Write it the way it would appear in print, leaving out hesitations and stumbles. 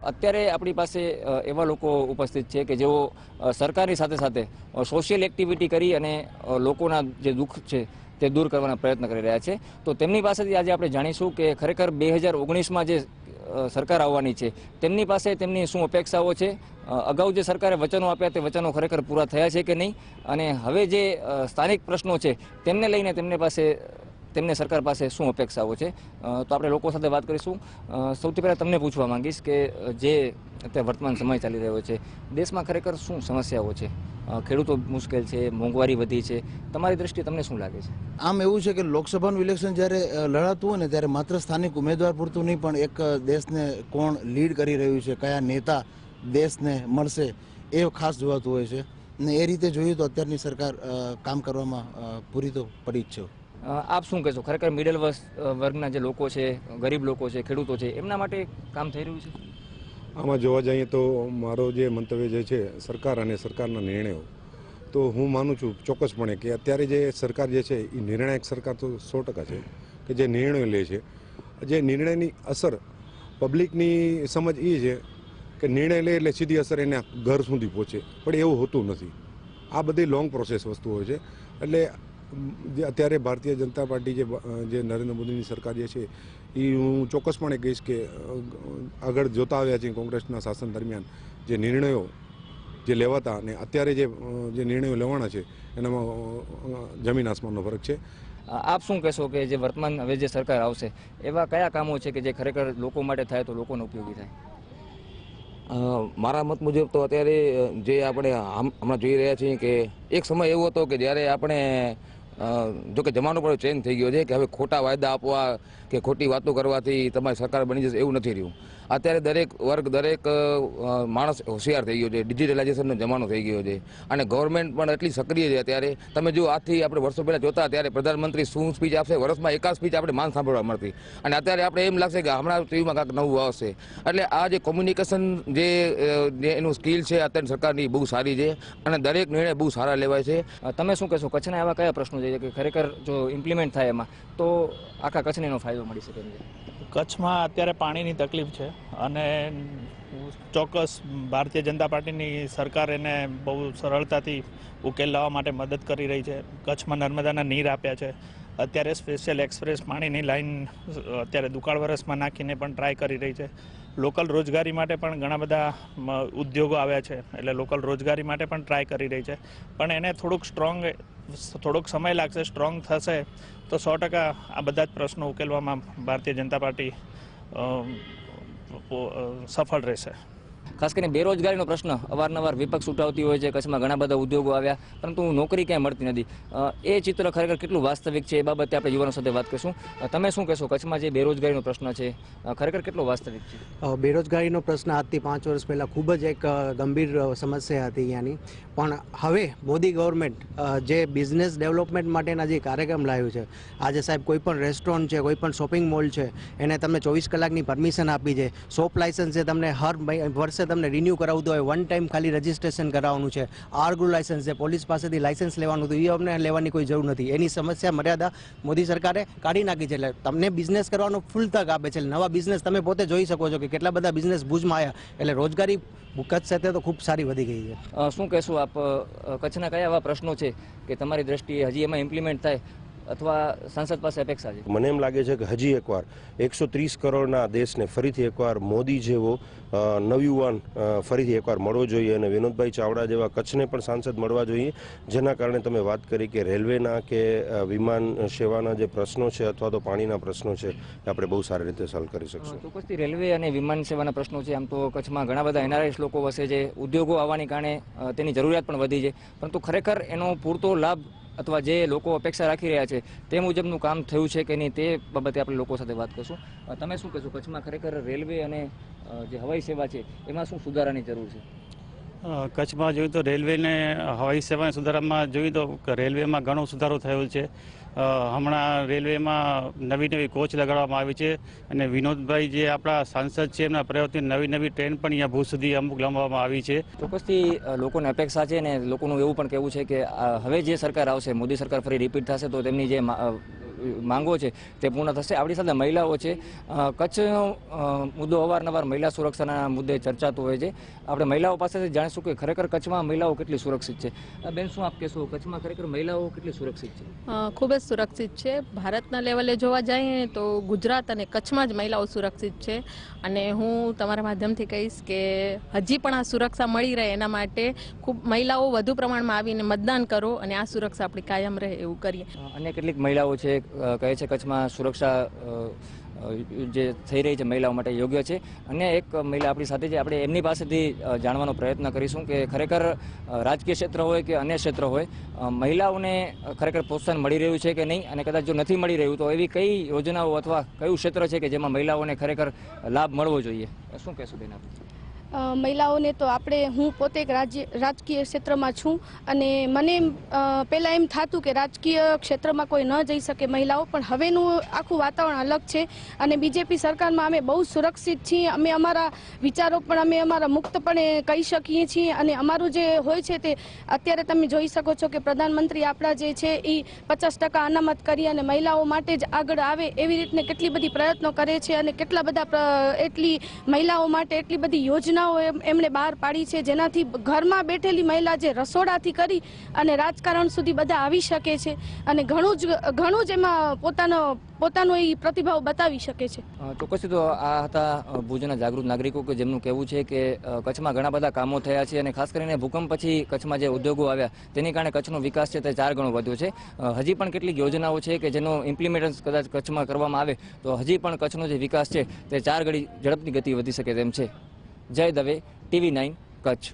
અત્યારે આપણી પાસે એવા લોકો ઉપસ્થિત છે કે જેઓ સરકારની સાથે સાથે સોશિયલ એક્ટિવિટી કરી અને લોકોના જે દુઃખ છે તે દૂર કરવાના પ્રયત્ન કરી રહ્યા છે. તો તેમની પાસેથી આજે આપણે જાણીશું કે ખરેખર 2019માં જે સરકાર આવવાની છે તેમની પાસે તેમની શું અપેક્ષાઓ છે, અગાઉ જે સરકારે વચનો આપ્યા તે વચનો ખરેખર પૂરા થયા છે કે નહીં, અને હવે જે સ્થાનિક પ્રશ્નો છે તેમને લઈને તેમને સરકાર પાસે શું અપેક્ષાઓ છે. તો આપણે લોકો સાથે વાત કરીશું. સૌથી પહેલાં તમને પૂછવા માંગીશ કે જે અત્યારે વર્તમાન સમય ચાલી રહ્યો છે દેશમાં ખરેખર શું સમસ્યાઓ છે? ખેડૂતો મુશ્કેલ છે, મોંઘવારી વધી છે, તમારી દ્રષ્ટિએ તમને શું લાગે છે? આમ એવું છે કે લોકસભાનું ઇલેક્શન જ્યારે લડાતું હોય ને ત્યારે માત્ર સ્થાનિક ઉમેદવાર પૂરતું નહીં, પણ એક દેશને કોણ લીડ કરી રહ્યું છે, કયા નેતા દેશને મળશે એ ખાસ જોવાતું હોય છે. ને એ રીતે જોઈએ તો અત્યારની સરકાર કામ કરવામાં પૂરી તો પડી જ છે. આપ શું કહેશો, ખરેખર મિડલ વર્ગના જે લોકો છે, ગરીબ લોકો છે, ખેડૂતો છે, એમના માટે કામ થઈ રહ્યું છે? આમાં જોવા જઈએ તો મારો જે મંતવ્ય જે છે સરકાર અને સરકારના નિર્ણયો, તો હું માનું છું ચોક્કસપણે કે અત્યારે જે સરકાર જે છે એ નિર્ણાયક સરકાર તો 100% છે કે જે નિર્ણયો લે છે. જે નિર્ણયની અસર પબ્લિકની સમજ એ છે કે નિર્ણય લે એટલે સીધી અસર એના ઘર સુધી પહોંચે, પણ એવું હોતું નથી. આ બધી લોંગ પ્રોસેસ વસ્તુ હોય છે. એટલે અત્યારે ભારતીય જનતા પાર્ટી જે નરેન્દ્ર મોદીની સરકાર જે છે એ હું ચોક્કસપણે કહીશ કે આગળ જોતા આવ્યા છે કોંગ્રેસના શાસન દરમિયાન જે નિર્ણયો જે લેવાતા અને અત્યારે જે નિર્ણયો લેવાના છે એનામાં જમીન આસમાનનો ફરક છે. આપ શું કહેશો કે જે વર્તમાન હવે જે સરકાર આવશે એવા કયા કામો છે કે જે ખરેખર લોકો માટે થાય તો લોકોને ઉપયોગી થાય? મારા મત મુજબ તો અત્યારે જે આપણે હમણાં જોઈ રહ્યા છીએ કે એક સમય એવો હતો કે જ્યારે આપણે જોકે જમાનો પણ ચેન્જ થઈ ગયો છે કે હવે ખોટા વાયદા આપવા કે ખોટી વાતો કરવાથી તમારી સરકાર બની જશે એવું નથી રહ્યું. અત્યારે દરેક વર્ગ, દરેક માણસ હોશિયાર થઈ ગયો છે. ડિજિટલાઇઝેશનનો જમાનો થઈ ગયો છે અને ગવર્મેન્ટ પણ એટલી સક્રિય છે. અત્યારે તમે જો આજથી આપણે વર્ષો પહેલાં જોતા ત્યારે પ્રધાનમંત્રી શું સ્પીચ આપશે, વર્ષમાં એકાદ સ્પીચ આપણે માન સાંભળવા મળતી, અને અત્યારે આપણે એમ લાગશે કે હમણાં ટીવીમાં કાંઈક નવું આવશે. એટલે આ જે કોમ્યુનિકેશન જે એનું સ્કિલ છે અત્યારની સરકારની બહુ સારી છે અને દરેક નિર્ણય બહુ સારા લેવાય છે. તમે શું કહેશો, કચ્છના એવા કયા પ્રશ્નો છે કે ખરેખર જો ઇમ્પ્લિમેન્ટ થાય એમાં તો આખા કચ્છને એનો ફાયદો મળી શકે છે? કચ્છમાં અત્યારે પાણીની તકલીફ છે અને ચોક્કસ ભારતીય જનતા પાર્ટીની સરકાર એને બહુ સરળતાથી ઉકેલ લાવવા માટે મદદ કરી રહી છે. કચ્છમાં નર્મદાના નીર આપ્યા છે. અત્યારે સ્પેશિયલ એક્સપ્રેસ પાણીની લાઈન અત્યારે દુકાળ વરસમાં નાખીને પણ ટ્રાય કરી રહી છે. લોકલ રોજગારી માટે પણ ઘણા બધા ઉદ્યોગો આવ્યા છે, એટલે લોકલ રોજગારી માટે પણ ટ્રાય કરી રહી છે. પણ એને થોડોક સમય લાગશે. સ્ટ્રોંગ થશે તો 100% આ બધા જ પ્રશ્નો ઉકેલવામાં ભારતીય જનતા પાર્ટી સફળ રહેશે. ખાસ કરીને બેરોજગારીનો પ્રશ્ન અવારનવાર વિપક્ષ ઉઠાવતી હોય છે. કચ્છમાં ઘણા બધા ઉદ્યોગો આવ્યા પરંતુ નોકરી ક્યાંય મળતી નથી. એ ચિત્ર ખરેખર કેટલું વાસ્તવિક છે એ બાબતે આપણે યુવાનો સાથે વાત કરીશું. તમે શું કહેશો, કચ્છમાં જે બેરોજગારીનો પ્રશ્ન છે ખરેખર કેટલો વાસ્તવિક છે? બેરોજગારીનો પ્રશ્ન આજથી 5 વર્ષ પહેલાં ખૂબ જ એક ગંભીર સમસ્યા હતી અહીંયાની. પણ હવે મોદી ગવર્મેન્ટ જે બિઝનેસ ડેવલપમેન્ટ માટેના જે કાર્યક્રમ લાવ્યું છે, આજે સાહેબ કોઈ પણ રેસ્ટોરન્ટ છે, કોઈ પણ શોપિંગ મોલ છે, એને તમને 24 કલાકની પરમિશન આપી છે. શોપ લાયસન્સ છે, તમને હર વર્ષે તમને રિન્યૂ કરાવતું હોય, વન ટાઈમ ખાલી રજિસ્ટ્રેશન કરાવવાનું છે. આરગુ લાયસન્સ છે, પોલીસ પાસેથી લાયસન્સ લેવાનું હતું, એ અમને લેવાની કોઈ જરૂર નથી. એની સમસ્યા મર્યાદા મોદી સરકારે કાઢી નાખી છે. એટલે તમને બિઝનેસ કરવાનો ફૂલ તક આપે છે. નવા બિઝનેસ તમે પોતે જોઈ શકો છો કે કેટલા બધા બિઝનેસ ભુજમાં આવ્યા. એટલે રોજગારી કચ્છ સાથે તો ખૂબ સારી વધી ગઈ છે. શું કહેશું આપ, કચ્છના કયા એવા પ્રશ્નો છે કે તમારી દ્રષ્ટિએ હજી એમાં ઇમ્પ્લિમેન્ટ થાય અથવા સાંસદ પાસે અપેક્ષા છે? મને એમ લાગે છે કે હજી એકવાર 130 કરોડના દેશને ફરીથી એકવાર મોદી જેવો નવયુવાન ફરીથી એકવાર મળવો જોઈએ અને વિનોદભાઈ ચાવડા જેવા કચ્છને પણ સાંસદ મળવા જોઈએ. જેના કારણે તમે વાત કરી કે રેલવેના કે વિમાન સેવાના જે પ્રશ્નો છે અથવા તો પાણીના પ્રશ્નો છે એ આપણે બહુ સારી રીતે સોલ્વ કરી શકશું. ચોક્કસથી રેલવે અને વિમાન સેવાના પ્રશ્નો છે. આમ તો કચ્છમાં ઘણા બધા NRIs લોકો વસે છે. ઉદ્યોગો આવવાની કારણે તેની જરૂરિયાત પણ વધી છે, પરંતુ ખરેખર એનો પૂરતો લાભ અથવા જે લોકો અપેક્ષા રાખી રહ્યા છે તે મુજબનું કામ થયું છે કે નહીં તે બાબતે આપણે લોકો સાથે વાત કરીશું. તમે શું કહેશો, કચ્છમાં ખરેખર રેલવે અને જે હવાઈ સેવા છે એમાં શું સુધારાની જરૂર છે? કચ્છમાં જોઈએ તો રેલવેને હવાઈ સેવાના સુધારામાં જોઈએ તો રેલવેમાં ઘણો સુધારો થયો છે. હમણાં રેલવેમાં નવી કોચ લગાડવામાં આવી છે અને વિનોદભાઈ જે આપણા સાંસદ છે એમના પ્રયત્નથી નવી ટ્રેન પણ અહીંયા ભુજ સુધી અમુક લાવવામાં આવી છે. ચોક્કસથી લોકોને અપેક્ષા છે ને લોકોનું એવું પણ કહેવું છે કે હવે જે સરકાર આવશે, મોદી સરકાર ફરી રિપીટ થશે તો તેમની જે માંગો છે તે પૂર્ણ થશે. આપણી સાથે મહિલાઓ છે. કચ્છનો મુદ્દો અવારનવાર મહિલા સુરક્ષાના મુદ્દે ચર્ચાતો હોય છે. આપણે મહિલાઓ પાસેથી જાણીશું કે ખરેખર કચ્છમાં મહિલાઓ કેટલી સુરક્ષિત છે. બેન, શું આપ કહેશો, કચ્છમાં ખરેખર મહિલાઓ કેટલી સુરક્ષિત છે? ખૂબ જ સુરક્ષિત છે. ભારતના લેવલે જોવા જઈએ તો ગુજરાત અને કચ્છમાં જ મહિલાઓ સુરક્ષિત છે. અને હું તમારા માધ્યમથી કહીશ કે હજી પણ આ સુરક્ષા મળી રહે એના માટે ખૂબ મહિલાઓ વધુ પ્રમાણમાં આવીને મતદાન કરો અને આ સુરક્ષા આપણી કાયમ રહે એવું કરીએ. અન્ય કેટલીક મહિલાઓ છે કહે છે કચ્છમાં સુરક્ષા જે થઈ રહી છે મહિલાઓ માટે યોગ્ય છે. અન્ય એક મહિલા આપણી સાથે છે, આપણે એમની પાસેથી જાણવાનો પ્રયત્ન કરીશું કે ખરેખર રાજકીય ક્ષેત્ર હોય કે અન્ય ક્ષેત્ર હોય મહિલાઓને ખરેખર પ્રોત્સાહન મળી રહ્યું છે કે નહીં, અને કદાચ જો નથી મળી રહ્યું તો એવી કઈ યોજનાઓ અથવા કયું ક્ષેત્ર છે કે જેમાં મહિલાઓને ખરેખર લાભ મળવો જોઈએ? શું કહેશું બેન આપ? મહિલાઓને તો હું પોતે એક રાજકીય ક્ષેત્રમાં છું અને મને પહેલાં એમ થતું કે રાજકીય ક્ષેત્રમાં કોઈ ન જઈ શકે મહિલાઓ, પણ હવેનું આખું વાતાવરણ અલગ છે અને બીજેપી સરકારમાં અમે બહુ સુરક્ષિત છીએ. અમે અમારા વિચારો પણ અમે અમારા મુક્તપણે કહી શકીએ છીએ અને અમારું જે હોય છે તે અત્યારે તમે જોઈ શકો છો કે પ્રધાનમંત્રી આપણા જે છે એ 50% અનામત કરી અને મહિલાઓ માટે જ આગળ આવે એવી રીતને કેટલી બધી પ્રયત્નો કરે છે અને કેટલા બધા એટલી મહિલાઓ માટે એટલી બધી યોજના એમણે બહાર પાડી છે જેનાથી ઘરમાં બેઠેલી મહિલા જે રસોડાથી કરી અને રાજકારણ સુધી બધા આવી શકે છે અને ઘણું જ એમાં પોતાનો એ પ્રતિભાવ બતાવી શકે છે. ચોક્કસથી તો આ હતા ભુજના જાગૃત નાગરિકો કે જેમનું કહેવું છે કે કચ્છમાં ઘણા બધા કામો થયા છે અને ખાસ કરીને ભૂકંપ પછી કચ્છમાં જે ઉદ્યોગો આવ્યા તેની કારણે કચ્છનો વિકાસ છે તે 4 ગણો વધ્યો છે. હજી પણ કેટલીક યોજનાઓ છે કે જેનું ઇમ્પ્લિમેન્ટેશન કદાચ કચ્છમાં કરવામાં આવે તો હજી પણ કચ્છનો જે વિકાસ છે તે 4 ગણી ઝડપની ગતિ વધી શકે તેમ છે. જય દવે, TV9 કચ્છ.